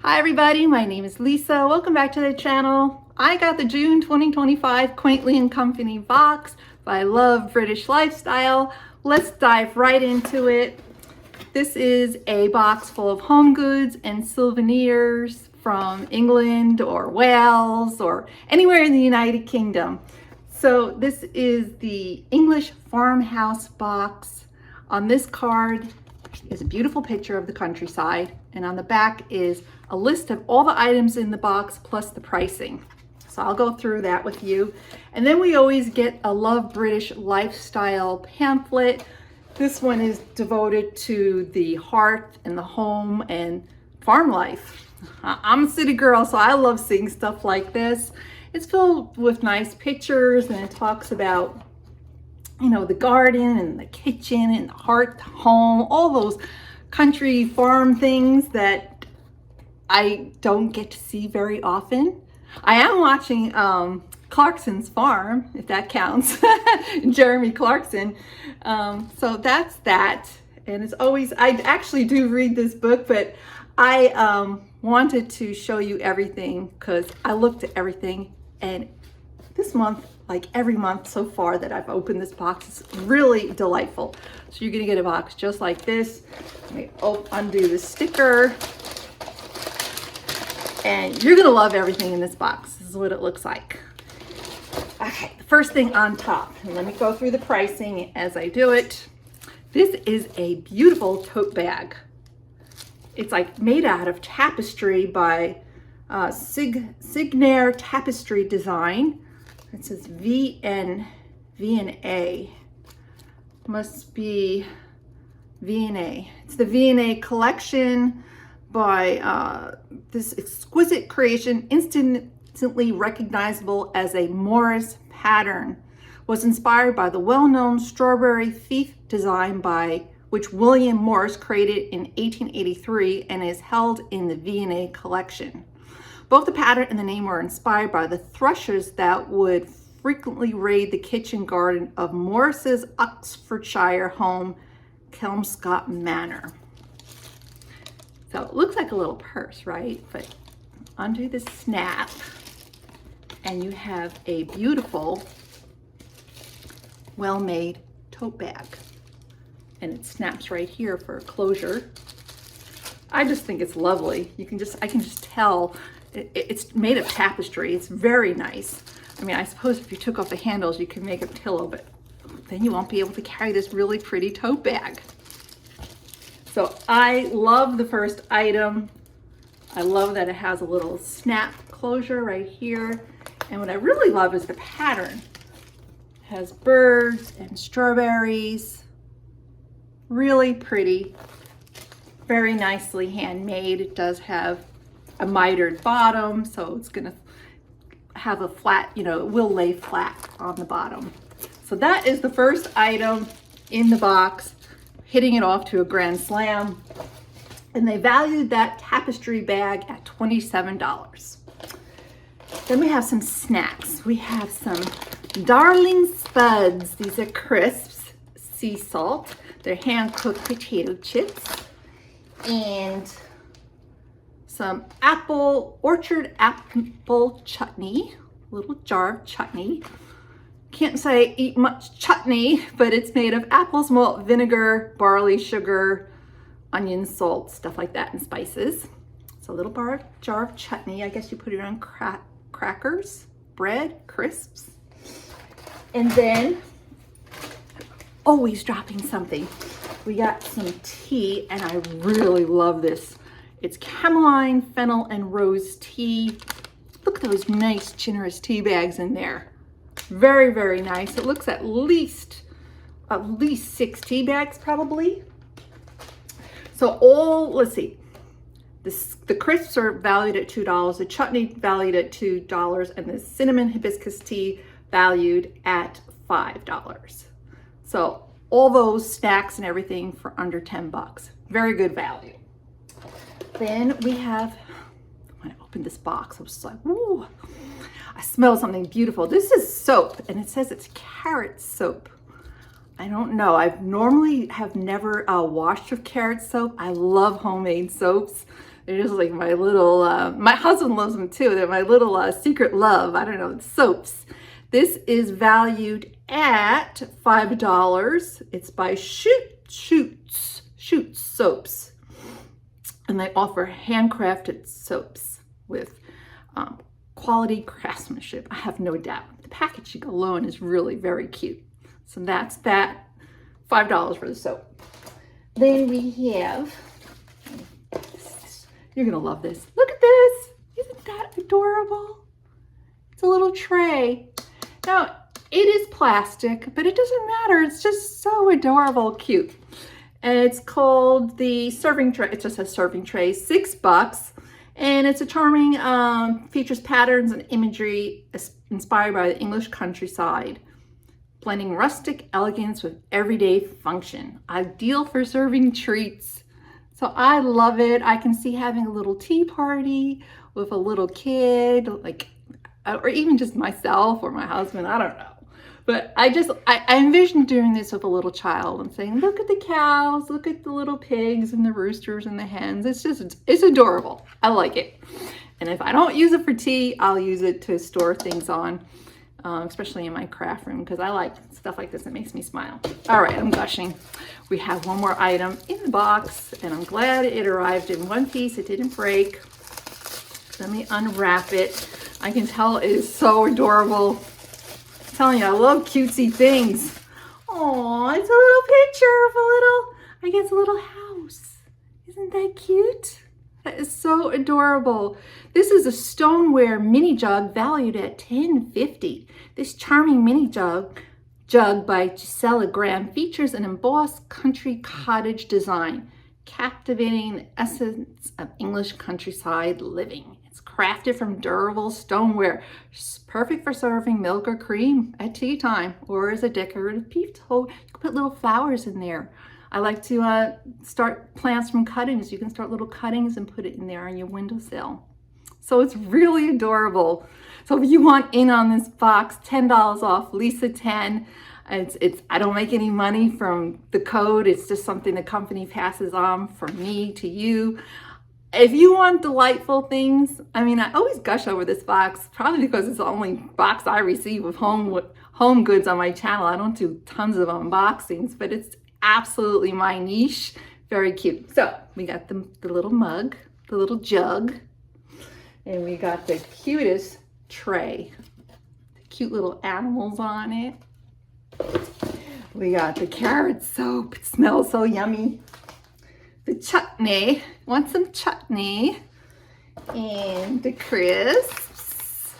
Hi everybody, my name is Lisa. Welcome back to the channel. I got the June 2025 Quaintly Company box by Love British Lifestyle. Let's dive right into it. This is a box full of home goods and souvenirs from England or Wales or anywhere in the United Kingdom. So this is the English Farmhouse Box. On this card is a beautiful picture of the countryside, and on the back is a list of all the items in the box plus the pricing. So I'll go through that with you. And then we always get a Love British Lifestyle pamphlet. This one is devoted to the hearth and the home and farm life. I'm a city girl, so I love seeing stuff like this. It's filled with nice pictures, and it talks about, you know, the garden and the kitchen and the hearth, home, all those country farm things that I don't get to see very often. I am watching Clarkson's Farm, if that counts, Jeremy Clarkson. So that's that. And it's always, I actually do read this book, but I wanted to show you everything because I looked at everything, and this month, like every month so far that I've opened this box, is really delightful. So you're gonna get a box just like this. Let me undo the sticker. And you're gonna love everything in this box. This is what it looks like. Okay, the first thing on top, and let me go through the pricing as I do it. This is a beautiful tote bag. It's like made out of tapestry by Signair Tapestry Design. It says V&A. Must be V&A. It's the V&A collection by this exquisite creation, instantly recognizable as a Morris pattern. Was inspired by the well-known strawberry thief design by which William Morris created in 1883 and is held in the V&A collection. Both the pattern and the name were inspired by the thrushes that would frequently raid the kitchen garden of Morris's Oxfordshire home, Kelmscott Manor. So it looks like a little purse, right? But undo the snap, and you have a beautiful, well-made tote bag. And it snaps right here for closure. I just think it's lovely. I can just tell it's made of tapestry. It's very nice. I mean, I suppose if you took off the handles, you could make a pillow, but then you won't be able to carry this really pretty tote bag. So I love the first item. I love that it has a little snap closure right here. And what I really love is the pattern. It has birds and strawberries. Really pretty. Very nicely handmade. It does have a mitered bottom, so it's gonna have a flat, you know, it will lay flat on the bottom. So that is the first item in the box, hitting it off to a grand slam. And they valued that tapestry bag at $27. Then we have some snacks. We have some Darling Spuds. These are crisps, sea salt. They're hand-cooked potato chips. And some orchard apple chutney, little jar of chutney. Can't say I eat much chutney, but it's made of apples, malt, vinegar, barley, sugar, onion, salt, stuff like that, and spices. So a little jar of chutney. I guess you put it on crackers, bread, crisps. And then, always dropping something. We got some tea, and I really love this. It's cameline, fennel, and rose tea. Look at those nice, generous tea bags in there. Very, very nice. It looks at least 6 tea bags probably. So let's see. The crisps are valued at $2, the chutney valued at $2, and the cinnamon hibiscus tea valued at $5. So all those snacks and everything for under 10 bucks. Very good value. Then we have, when I opened this box, I was like, ooh, I smell something beautiful. This is soap, and it says it's carrot soap. I don't know. I've normally have never washed with carrot soap. I love homemade soaps. They're just like my little, my husband loves them too. They're my little secret love. I don't know, soaps. This is valued at $5. It's by Shoots Soaps. And they offer handcrafted soaps with quality craftsmanship. I have no doubt. The packaging alone is really very cute. So that's that. $5 for the soap. Then we have, you're gonna love this. Look at this. Isn't that adorable? It's a little tray. Now, it is plastic, but it doesn't matter. It's just so adorable, cute. And it's called the serving tray. It just says serving tray, $6. And it's a charming, features patterns and imagery inspired by the English countryside, blending rustic elegance with everyday function. Ideal for serving treats. So I love it. I can see having a little tea party with a little kid, like, or even just myself or my husband, I don't know. But I envision doing this with a little child and saying, look at the cows, look at the little pigs and the roosters and the hens. It's adorable. I like it. And if I don't use it for tea, I'll use it to store things on, especially in my craft room, because I like stuff like this. It makes me smile. All right, I'm gushing. We have one more item in the box, and I'm glad it arrived in one piece. It didn't break. Let me unwrap it. I can tell it is so adorable. I'm telling you, I love cutesy things. Oh, it's a little picture of a little house. Isn't that cute? That is so adorable. This is a stoneware mini jug valued at $10.50. This charming mini jug by Gisela Graham features an embossed country cottage design, captivating the essence of English countryside living. It's crafted from durable stoneware, perfect for serving milk or cream at tea time or as a decorative peephole. You can put little flowers in there. I like to start plants from cuttings. You can start little cuttings and put it in there on your windowsill. So it's really adorable. So if you want in on this box, $10 off, Lisa 10. I don't make any money from the code. It's just something the company passes on from me to you. If you want delightful things, I mean, I always gush over this box, probably because it's the only box I receive of home goods on my channel. I don't do tons of unboxings, but it's absolutely my niche. Very cute. So we got the little mug, the little jug, and we got the cutest tray. The cute little animals on it. We got the carrot soap. It smells so yummy. The chutney. Want some chutney? And the crisps.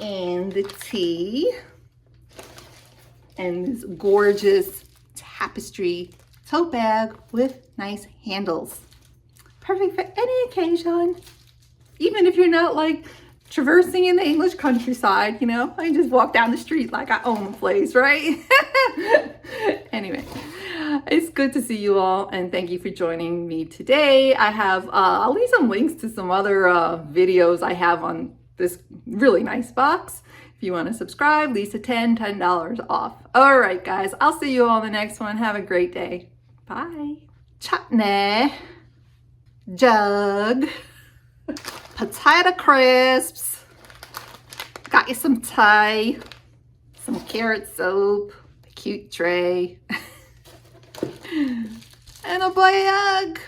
And the tea. And this gorgeous tapestry tote bag with nice handles. Perfect for any occasion. Even if you're not like traversing in the English countryside, you know, I just walk down the street like I own the place, right? Anyway, it's good to see you all, and thank you for joining me today. I have, I'll leave some links to some other videos I have on this really nice box. If you want to subscribe, Lisa 10, $10 off. All right, guys, I'll see you all in the next one. Have a great day. Bye. Chutney, jug, potato crisps, got you some tea, some carrot soap, a cute tray, and a bag.